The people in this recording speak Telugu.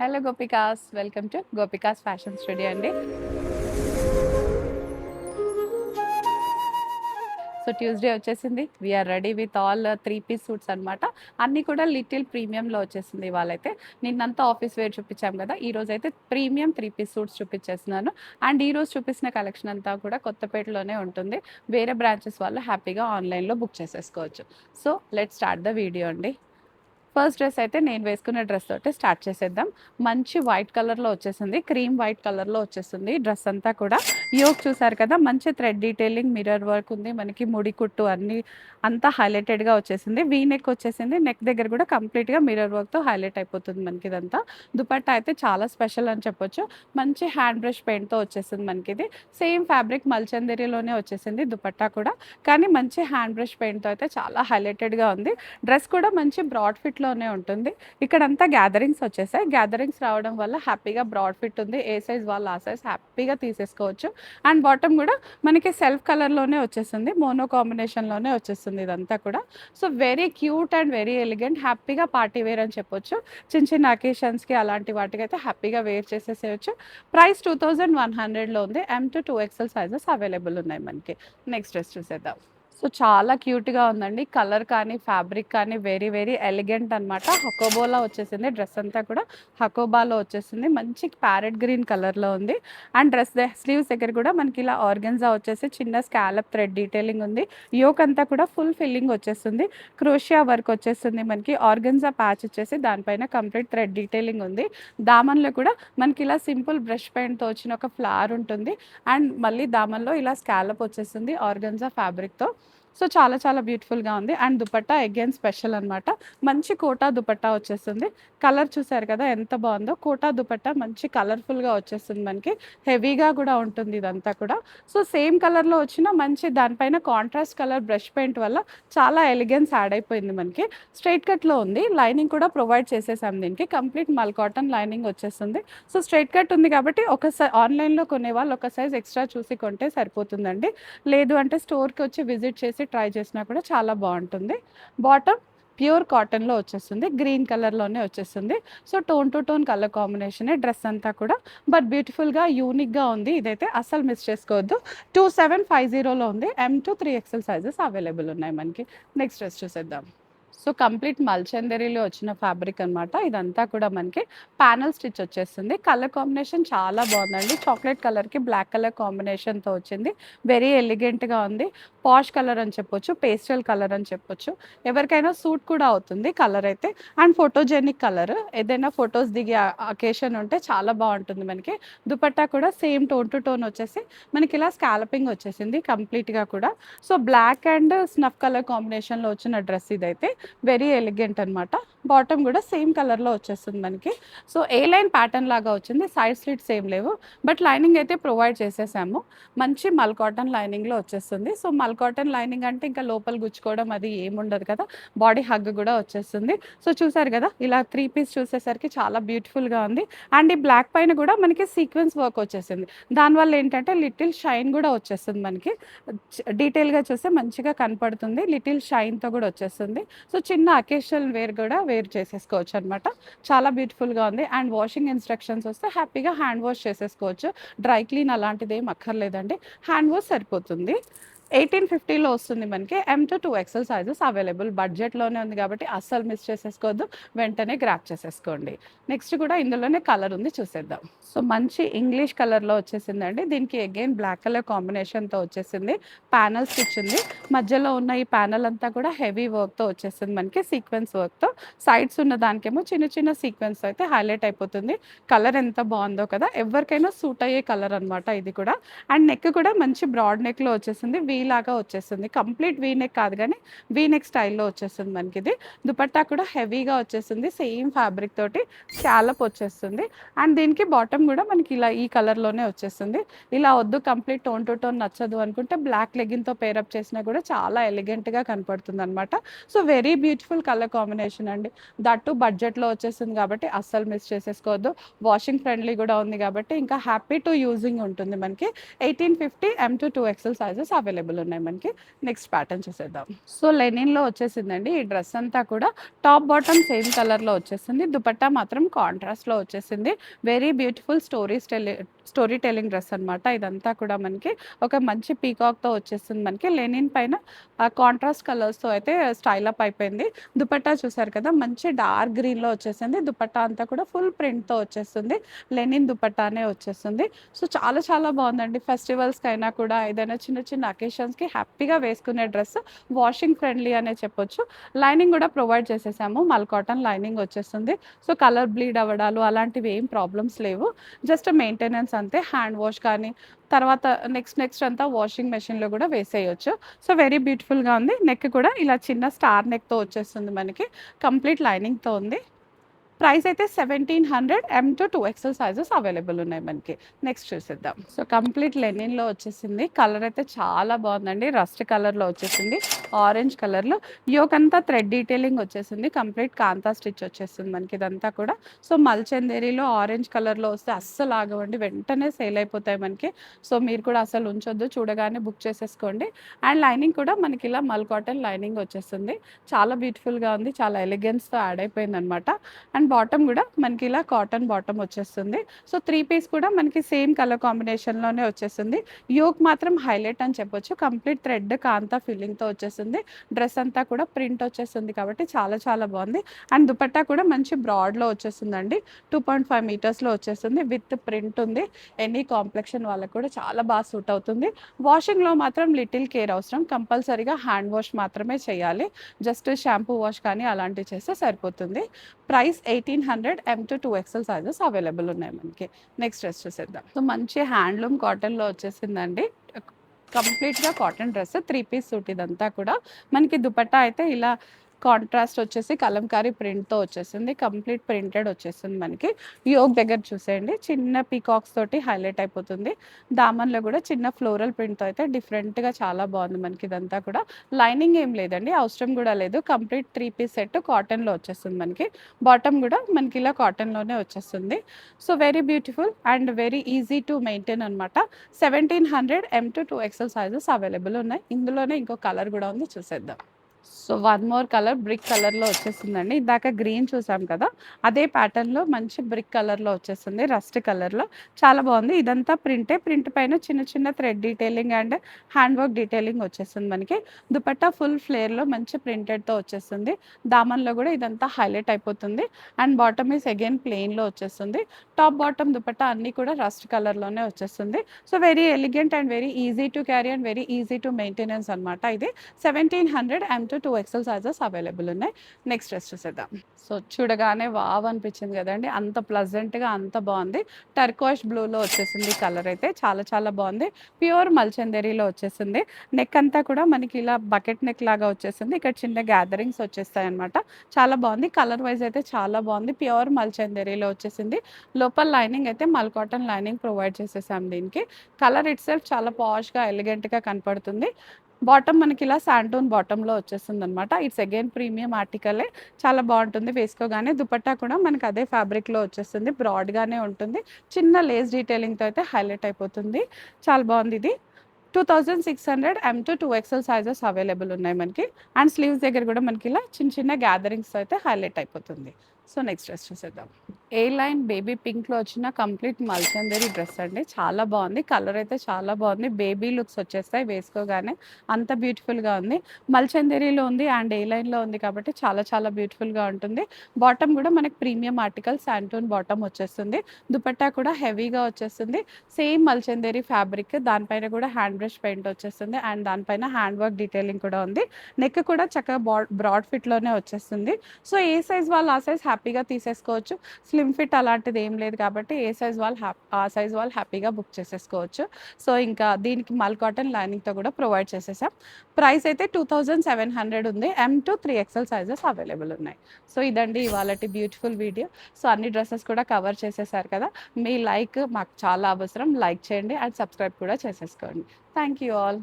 Hello Gopikas, welcome to Gopikas fashion studio అండి. సో ట్యూస్డే వచ్చేసింది. We are ready with all 3 piece suits అనమాట. అన్నీ కూడా లిటిల్ ప్రీమియంలో వచ్చేసింది ఇవాళైతే. నిన్నంతా ఆఫీస్ వేర్ చూపించాం కదా, ఈ రోజు అయితే ప్రీమియం 3 పీస్ సూట్స్ చూపించేస్తున్నాను. అండ్ ఈ రోజు చూపిస్తున్న కలెక్షన్ అంతా కూడా కొత్తపేటలోనే ఉంటుంది. వేరే బ్రాంచెస్ వాళ్ళు హ్యాపీగా ఆన్లైన్లో బుక్ చేసేసుకోవచ్చు. So let's start the video అండి. ఫస్ట్ డ్రెస్ అయితే నేను వేసుకున్న డ్రెస్ తోటి స్టార్ట్ చేసేద్దాం. మంచి వైట్ కలర్లో వచ్చేసింది, క్రీమ్ వైట్ కలర్లో వచ్చేసింది డ్రెస్ అంతా కూడా. యోక్ చూసారు కదా, మంచి థ్రెడ్ డీటెయిలింగ్, మిర్రర్ వర్క్ ఉంది మనకి, ముడి కుట్టు అన్ని అంతా హైలైటెడ్గా వచ్చేసింది. వీ నెక్ వచ్చేసింది, నెక్ దగ్గర కూడా కంప్లీట్గా మిర్రర్ వర్క్తో హైలైట్ అయిపోతుంది మనకి ఇదంతా. దుపట్టా అయితే చాలా స్పెషల్ అని చెప్పొచ్చు. మంచి హ్యాండ్ బ్రష్ పెయింట్తో వచ్చేసింది మనకి ఇది. సేమ్ ఫ్యాబ్రిక్ మల్చందరిలోనే వచ్చేసింది దుపట్టా కూడా, కానీ మంచి హ్యాండ్ బ్రష్ పెయింట్తో అయితే చాలా హైలైటెడ్గా ఉంది. డ్రెస్ కూడా మంచి బ్రాడ్ ఫిట్లోనే ఉంటుంది. ఇక్కడంతా గ్యాదరింగ్స్ వచ్చేసాయి. గ్యాదరింగ్స్ రావడం వల్ల హ్యాపీగా బ్రాడ్ ఫిట్ ఉంది. ఏ సైజ్ వాళ్ళు ఆ సైజ్ హ్యాపీగా తీసేసుకోవచ్చు. అండ్ బాటమ్ కూడా మనకి సెల్ఫ్ కలర్లోనే వచ్చేస్తుంది, మోనో కాంబినేషన్లోనే వచ్చేస్తుంది ఇదంతా కూడా. So very cute and very elegant, హ్యాపీగా పార్టీ వేర్ అని చెప్పొచ్చు. చిన్న చిన్న అకేషన్స్కి అలాంటి వాటికి అయితే హ్యాపీగా వేర్ చేసేసేయచ్చు. ప్రైస్ 2100లో ఉంది. M to 2XL sizes available ఉన్నాయి మనకి. నెక్స్ట్ డ్రెస్ చూసేద్దాం. సో చాలా క్యూట్గా ఉందండి. కలర్ కానీ ఫ్యాబ్రిక్ కానీ వెరీ వెరీ ఎలిగెంట్ అనమాట. హకోబోలా వచ్చేసింది డ్రెస్ అంతా కూడా, హకోబాలో వచ్చేసింది. మంచి ప్యారెట్ గ్రీన్ కలర్లో ఉంది. అండ్ డ్రెస్ స్లీవ్స్ దగ్గర కూడా మనకి ఇలా ఆర్గన్జా వచ్చేసి చిన్న స్కాలప్ థ్రెడ్ డీటెయిలింగ్ ఉంది. యోక్ అంతా కూడా ఫుల్ ఫిల్లింగ్ వచ్చేస్తుంది. క్రోషియా వర్క్ వచ్చేస్తుంది మనకి. ఆర్గన్జా ప్యాచ్ వచ్చేసి దానిపైన కంప్లీట్ థ్రెడ్ డీటెయిలింగ్ ఉంది. దామన్లో కూడా మనకి ఇలా సింపుల్ బ్రష్ పెయింట్తో వచ్చిన ఒక ఫ్లవర్ ఉంటుంది. అండ్ మళ్ళీ దామన్లో ఇలా స్కాలప్ వచ్చేస్తుంది ఆర్గన్జా ఫ్యాబ్రిక్తో. సో చాలా చాలా బ్యూటిఫుల్గా ఉంది. అండ్ దుపట్టా అగైన్ స్పెషల్ అనమాట. మంచి కోటా దుపట్టా వచ్చేస్తుంది. కలర్ చూసారు కదా ఎంత బాగుందో. కోటా దుపట్టా మంచి కలర్ఫుల్గా వచ్చేస్తుంది మనకి. హెవీగా కూడా ఉంటుంది ఇదంతా కూడా. సో సేమ్ కలర్లో వచ్చిన మంచి దానిపైన కాంట్రాస్ట్ కలర్ బ్రష్ పెయింట్ వల్ల చాలా ఎలిగెన్స్ యాడ్ అయిపోయింది మనకి. స్ట్రైట్ కట్లో ఉంది. లైనింగ్ కూడా ప్రొవైడ్ చేసేసాం దీనికి. కంప్లీట్ మల్ కాటన్ లైనింగ్ వచ్చేస్తుంది. సో స్ట్రైట్ కట్ ఉంది కాబట్టి ఆన్లైన్లో కొనే వాళ్ళు ఒక సైజ్ ఎక్స్ట్రా చూసి కొంటే సరిపోతుందండి. లేదు అంటే స్టోర్కి వచ్చి విజిట్ చేసి ట్రై చేసినా కూడా చాలా బాగుంటుంది. బాటమ్ ప్యూర్ కాటన్లో వచ్చేస్తుంది, గ్రీన్ కలర్లోనే వచ్చేస్తుంది. So tone to tone colour కాంబినేషనే డ్రెస్ అంతా కూడా. బట్ బ్యూటిఫుల్గా యూనిక్గా ఉంది. ఇదైతే అస్సలు మిస్ చేసుకోవద్దు. 2750లో ఉంది. M to 3XL sizes available ఉన్నాయి మనకి. నెక్స్ట్ డ్రెస్ చూసేద్దాం. సో కంప్లీట్ మల్చందరిలో వచ్చిన ఫ్యాబ్రిక్ అనమాట. ఇదంతా కూడా మనకి ప్యానల్ స్టిచ్ వచ్చేస్తుంది. కలర్ కాంబినేషన్ చాలా బాగుందండి. చాక్లెట్ కలర్కి బ్లాక్ కలర్ కాంబినేషన్తో వచ్చింది. వెరీ ఎలిగెంట్గా ఉంది. పాష్ కలర్ అని చెప్పొచ్చు, పేస్టల్ కలర్ అని చెప్పొచ్చు. ఎవరికైనా సూట్ కూడా అవుతుంది కలర్ అయితే. అండ్ ఫోటోజెనిక్ కలర్, ఏదైనా ఫొటోస్ దిగే అకేషన్ ఉంటే చాలా బాగుంటుంది మనకి. దుపట్టా కూడా సేమ్ టోన్ టు టోన్ వచ్చేసి మనకి ఇలా స్కాలపింగ్ వచ్చేసింది కంప్లీట్గా కూడా. So black and snuff colour కాంబినేషన్లో వచ్చిన డ్రెస్ ఇదైతే. వెరీ ఎలిగెంట్ అనమాట. బాటమ్ కూడా సేమ్ కలర్లో వచ్చేస్తుంది మనకి. సో ఏ లైన్ ప్యాటర్న్ లాగా వచ్చింది. సైడ్ స్లిట్స్ ఏం లేవు, బట్ లైనింగ్ అయితే ప్రొవైడ్ చేసేసాము. మంచి మల్ కాటన్ లైనింగ్లో వచ్చేస్తుంది. సో మల్ కాటన్ లైనింగ్ అంటే ఇంకా లోపల గుచ్చుకోవడం అది ఏముండదు కదా, బాడీ హగ్ కూడా వచ్చేస్తుంది. సో చూసారు కదా, ఇలా 3 పీస్ చూసేసరికి చాలా బ్యూటిఫుల్గా ఉంది. అండ్ ఈ బ్లాక్ పైన కూడా మనకి సీక్వెన్స్ వర్క్ వచ్చేసింది. దానివల్ల ఏంటంటే లిటిల్ షైన్ కూడా వచ్చేస్తుంది మనకి. డీటెయిల్గా చూస్తే మంచిగా కనపడుతుంది. లిటిల్ షైన్తో కూడా వచ్చేస్తుంది. సో చిన్న అకేషనల్ వేర్ కూడా వేర్ చేసేసుకోవచ్చు అనమాట. చాలా బ్యూటిఫుల్గా ఉంది. అండ్ వాషింగ్ ఇన్స్ట్రక్షన్స్ వస్తే హ్యాపీగా హ్యాండ్ వాష్ చేసేసుకోవచ్చు. డ్రై క్లీన్ అలాంటిది ఏం అక్కర్లేదండి, హ్యాండ్ వాష్ సరిపోతుంది. 1850లో వస్తుంది మనకి. M to 2XL sizes available. బడ్జెట్లోనే ఉంది కాబట్టి అస్సలు మిస్ చేసేసుకోవద్దు, వెంటనే గ్రాప్ చేసేసుకోండి. నెక్స్ట్ కూడా ఇందులోనే కలర్ ఉంది, చూసేద్దాం. సో మంచి ఇంగ్లీష్ కలర్లో వచ్చేసిందండి. దీనికి అగైన్ బ్లాక్ కలర్ కాంబినేషన్తో వచ్చేసింది. ప్యానల్ స్టిచ్ ఉంది. మధ్యలో ఉన్న ఈ ప్యానల్ అంతా కూడా హెవీ వర్క్తో వచ్చేసింది మనకి, సీక్వెన్స్ వర్క్తో. సైడ్స్ ఉన్న దానికేమో చిన్న చిన్న సీక్వెన్స్ అయితే హైలైట్ అయిపోతుంది. కలర్ ఎంత బాగుందో కదా, ఎవరికైనా సూట్ అయ్యే కలర్ అనమాట ఇది కూడా. అండ్ నెక్ కూడా మంచి బ్రాడ్ నెక్లో వచ్చేసింది. లాగా వచ్చేస్తుంది. కంప్లీట్ వీ నెక్ కాదు కానీ వీ నెక్ స్టైల్లో వచ్చేస్తుంది మనకి ఇది. దుపట్టా కూడా హెవీగా వచ్చేస్తుంది. సేమ్ ఫ్యాబ్రిక్ తోటి స్కాలప్ వచ్చేస్తుంది. అండ్ దీనికి బాటమ్ కూడా మనకి ఇలా ఈ కలర్లోనే వచ్చేస్తుంది. ఇలా వద్దు, కంప్లీట్ టోన్ టు టోన్ నచ్చదు అనుకుంటే బ్లాక్ లెగిన్తో పేరప్ చేసినా కూడా చాలా ఎలిగెంట్గా కనపడుతుంది అనమాట. So very beautiful colour combination అండి. దట్టు బడ్జెట్లో వచ్చేస్తుంది కాబట్టి అస్సలు మిస్ చేసేసుకోవద్దు. వాషింగ్ ఫ్రెండ్లీ కూడా ఉంది కాబట్టి ఇంకా హ్యాపీ టు యూజింగ్ ఉంటుంది మనకి. 1850 M to 2XL sizes available available ఉన్నాయి మనకి. నెక్స్ట్ ప్యాటర్న్ చూసేద్దాం. సో లెనిన్‌లో వచ్చేసిందండి ఈ డ్రెస్ అంతా కూడా. టాప్ బాటమ్ సేమ్ కలర్‌లో వచ్చేసింది. దుపట్టా మాత్రం కాంట్రాస్ట్‌లో వచ్చేసింది. Very beautiful story telling dress అనమాట. ఇదంతా కూడా మనకి ఒక మంచి పీకాక్‌తో వచ్చేస్తుంది మనకి. లెనిన్ పైన కాంట్రాస్ట్ కలర్స్‌తో అయితే స్టైల్ అప్ అయిపోయింది. దుపట్టా చూసారు కదా, మంచి డార్క్ గ్రీన్‌లో వచ్చేసింది. దుపట్టా అంతా కూడా ఫుల్ ప్రింట్‌తో వచ్చేస్తుంది. లెనిన్ దుపట్టానే వచ్చేస్తుంది. సో చాలా చాలా బాగుందండి. ఫెస్టివల్స్‌కైనా కూడా ఏదైనా చిన్న చిన్న అకేషన్స్‌కి హ్యాపీగా వేసుకునే డ్రెస్. వాషింగ్ ఫ్రెండ్లీ అనే చెప్పొచ్చు. లైనింగ్ కూడా ప్రొవైడ్ చేసేసాము. మల్ కాటన్ లైనింగ్ వచ్చేస్తుంది. సో కలర్ బ్లీడ్ అవ్వడాలు అలాంటివి ఏం ప్రాబ్లమ్స్ లేవు. జస్ట్ మెయింటెనెన్స్ అంతే. హ్యాండ్ వాష్ కానీ తర్వాత నెక్స్ట్ అంతా వాషింగ్ మెషిన్‌లో కూడా వేసేయొచ్చు. సో వెరీ బ్యూటిఫుల్‌గా ఉంది. నెక్ కూడా ఇలా చిన్న స్టార్ నెక్‌తో వచ్చేస్తుంది మనకి. కంప్లీట్ లైనింగ్‌తో ఉంది. ప్రైస్ అయితే 1700 M to 2XL sizes available ఉన్నాయి మనకి. నెక్స్ట్ చూసేద్దాం. సో కంప్లీట్ లెనిన్‌లో వచ్చేసింది. కలర్ అయితే చాలా బాగుందండి. రస్ట్ కలర్‌లో వచ్చేసింది. ఆరెంజ్ కలర్‌లో యోక్ అంతా థ్రెడ్ డీటెయిలింగ్ వచ్చేసింది. కంప్లీట్ కాంతా స్టిచ్ వచ్చేస్తుంది మనకి ఇదంతా కూడా. సో మల్చందేరిలో ఆరెంజ్ కలర్‌లో వస్తే అస్సలు ఆగవండి. వెంటనే సేల్ అయిపోతాయి మనకి. సో మీరు కూడా అసలు ఉంచొద్దు. చూడగానే బుక్ చేసేసుకోండి. అండ్ లైనింగ్ కూడా మనకి ఇలా మల్ కాటన్ లైనింగ్ వచ్చేస్తుంది. చాలా బ్యూటిఫుల్‌గా ఉంది. చాలా ఎలిగెన్స్‌తో యాడ్ అయిపోయిందనమాట. అండ్ బాటమ్ కూడా మనకి ఇలా కాటన్ బాటమ్ వచ్చేస్తుంది. సో 3 పీస్ కూడా మనకి సేమ్ కలర్ కాంబినేషన్‌లోనే వచ్చేస్తుంది. యోక్ మాత్రం హైలైట్ అని చెప్పొచ్చు. కంప్లీట్ థ్రెడ్ కాంతా ఫిల్లింగ్‌తో వచ్చేసింది. డ్రెస్ అంతా కూడా ప్రింట్ వచ్చేస్తుంది కాబట్టి చాలా చాలా బాగుంది. అండ్ దుపట్టా కూడా మంచి బ్రాడ్‌లో వచ్చేసిందండి. 2.5 మీటర్స్‌లో వచ్చేస్తుంది. విత్ ప్రింట్ ఉంది. ఎనీ కాంప్లెక్షన్ వాళ్ళకి కూడా చాలా బాగా సూట్ అవుతుంది. వాషింగ్‌లో మాత్రం లిటిల్ కేర్ అవసరం. కంపల్సరీగా హ్యాండ్ వాష్ మాత్రమే చేయాలి. జస్ట్ షాంపూ వాష్ కానీ అలాంటివి చేస్తే సరిపోతుంది. Price 1800 M to 2XL sizes available ఉన్నాయి మనకి. నెక్స్ట్ డ్రెస్ చూసేద్దాం. సో మంచి హ్యాండ్లూమ్ కాటన్‌లో వచ్చేసిందండి. కంప్లీట్‌గా కాటన్ డ్రెస్ 3 పీస్ సూట్ ఇదంతా కూడా. మనకి దుపట్టా అయితే ఇలా కాంట్రాస్ట్ వచ్చేసి కలంకారీ ప్రింట్‌తో వచ్చేసింది. కంప్లీట్ ప్రింటెడ్ వచ్చేస్తుంది మనకి. యోక్ దగ్గర చూసేయండి. చిన్న పీకాక్స్ తోటి హైలైట్ అయిపోతుంది. దామన్‌లో కూడా చిన్న ఫ్లోరల్ ప్రింట్‌తో అయితే డిఫరెంట్‌గా చాలా బాగుంది మనకి ఇదంతా కూడా. లైనింగ్ ఏం లేదండి. అవసరం కూడా లేదు. కంప్లీట్ 3 పీస్ సెట్ కాటన్‌లో వచ్చేస్తుంది మనకి. బాటమ్ కూడా మనకి ఇలా కాటన్‌లోనే వచ్చేస్తుంది. So very beautiful and very easy to maintain అనమాట. 1700 M to 2XL sizes available ఉన్నాయి. ఇందులోనే ఇంకో కలర్ కూడా ఉంది చూసేద్దాం. So one more colour brick కలర్‌లో వచ్చేసిందండి. ఇందాక గ్రీన్ చూసాం కదా, అదే ప్యాటర్న్‌లో మంచి బ్రిక్ కలర్‌లో వచ్చేసింది. రస్ట్ కలర్‌లో చాలా బాగుంది. ఇదంతా ప్రింటే. ప్రింట్ పైన చిన్న చిన్న thread detailing and hand work detailing వచ్చేస్తుంది మనకి. దుపట్టా ఫుల్ ఫ్లేర్‌లో మంచి ప్రింటెడ్‌తో వచ్చేస్తుంది. దామన్‌లో కూడా ఇదంతా హైలైట్ అయిపోతుంది. అండ్ బాటమ్ ఈస్ అగైన్ ప్లెయిన్‌లో వచ్చేస్తుంది. టాప్ బాటమ్ దుపట్టా అన్నీ కూడా రస్ట్ కలర్‌లోనే వచ్చేస్తుంది. So very elegant and very easy to carry and very easy to maintenance అనమాట ఇది. 1700 M to 2XL sizes available ఉన్నాయి. నెక్స్ట్ డ్రెస్ చూసేద్దాం. సో చూడగానే వావ్ అనిపించింది కదండి. అంత ప్లెజెంట్‌గా అంత బాగుంది. టర్కోయిష్ బ్లూలో వచ్చేసింది కలర్ అయితే చాలా చాలా బాగుంది. ప్యూర్ మల్చందేరిలో వచ్చేసింది. నెక్ అంతా కూడా మనకి ఇలా బకెట్ నెక్ లాగా వచ్చేసింది. ఇక్కడ చిన్న గ్యాదరింగ్స్ వచ్చేస్తాయి అనమాట. చాలా బాగుంది. కలర్ వైజ్ అయితే చాలా బాగుంది. ప్యూర్ మల్చందేరిలో వచ్చేసింది. లోపల లైనింగ్ అయితే మల్ కాటన్ లైనింగ్ ప్రొవైడ్ చేసేసాం దీనికి. కలర్ ఇట్ సెల్ఫ్ చాలా పాష్‌గా ఎలిగెంట్‌గా కనపడుతుంది. బాటమ్ మనకి ఇలా శాంటూన్ బాటమ్‌లో వచ్చేస్తుందనమాట. ఇట్స్ అగైన్ ప్రీమియం ఆర్టికలే. చాలా బాగుంటుంది వేసుకోగానే. దుపట్టా కూడా మనకి అదే ఫ్యాబ్రిక్‌లో వచ్చేస్తుంది. బ్రాడ్‌గానే ఉంటుంది. చిన్న లేస్ డీటెయిలింగ్‌తో అయితే హైలైట్ అయిపోతుంది. చాలా బాగుంది ఇది. 2600 M to 2XL sizes available ఉన్నాయి మనకి. అండ్ స్లీవ్స్ దగ్గర కూడా మనకి ఇలా చిన్న చిన్న గ్యాదరింగ్స్‌తో అయితే హైలైట్ అయిపోతుంది. సో నెక్స్ట్ డ్రెస్ చూసేద్దాం. ఏ లైన్ బేబీ పింక్‌లో వచ్చిన కంప్లీట్ మల్చందేరి డ్రెస్ అండి. చాలా బాగుంది. కలర్ అయితే చాలా బాగుంది. బేబీ లుక్స్ వచ్చేస్తాయి వేసుకోగానే. అంత బ్యూటిఫుల్‌గా ఉంది. మల్చందేరిలో ఉంది అండ్ ఏ లైన్‌లో ఉంది కాబట్టి చాలా చాలా బ్యూటిఫుల్‌గా ఉంటుంది. బాటమ్ కూడా మనకి ప్రీమియం ఆర్టికల్ శాంటూన్ బాటమ్ వచ్చేస్తుంది. దుపట్టా కూడా హెవీగా వచ్చేస్తుంది. సేమ్ మల్చందేరి ఫ్యాబ్రిక్. దానిపైన కూడా హ్యాండ్ బ్రష్ పెయింట్ వచ్చేస్తుంది. అండ్ దానిపైన హ్యాండ్ వర్క్ డీటెయిలింగ్ కూడా ఉంది. నెక్ కూడా చక్కగా బ్రాడ్ ఫిట్‌లోనే వచ్చేస్తుంది. సో ఏ సైజ్ వాళ్ళు ఆ సైజ్ హ్యాపీగా తీసేసుకోవచ్చు. స్లిమ్ ఫిట్ అలాంటిది ఏం లేదు కాబట్టి ఏ సైజ్ వాళ్ళు ఆ సైజ్ వాళ్ళు హ్యాపీగా బుక్ చేసేసుకోవచ్చు. సో ఇంకా దీనికి మల్ కాటన్ లైనింగ్‌తో కూడా ప్రొవైడ్ చేసేసాం. ప్రైస్ అయితే 2700 ఉంది. M to 3XL sizes available ఉన్నాయి. సో ఇదండి ఇవాళటి బ్యూటిఫుల్ వీడియో. సో అన్ని డ్రెసెస్ కూడా కవర్ చేసేసారు కదా. మీ లైక్ మాకు చాలా అవసరం. లైక్ చేయండి అండ్ సబ్స్క్రైబ్ కూడా చేసేసుకోండి. Thank you all.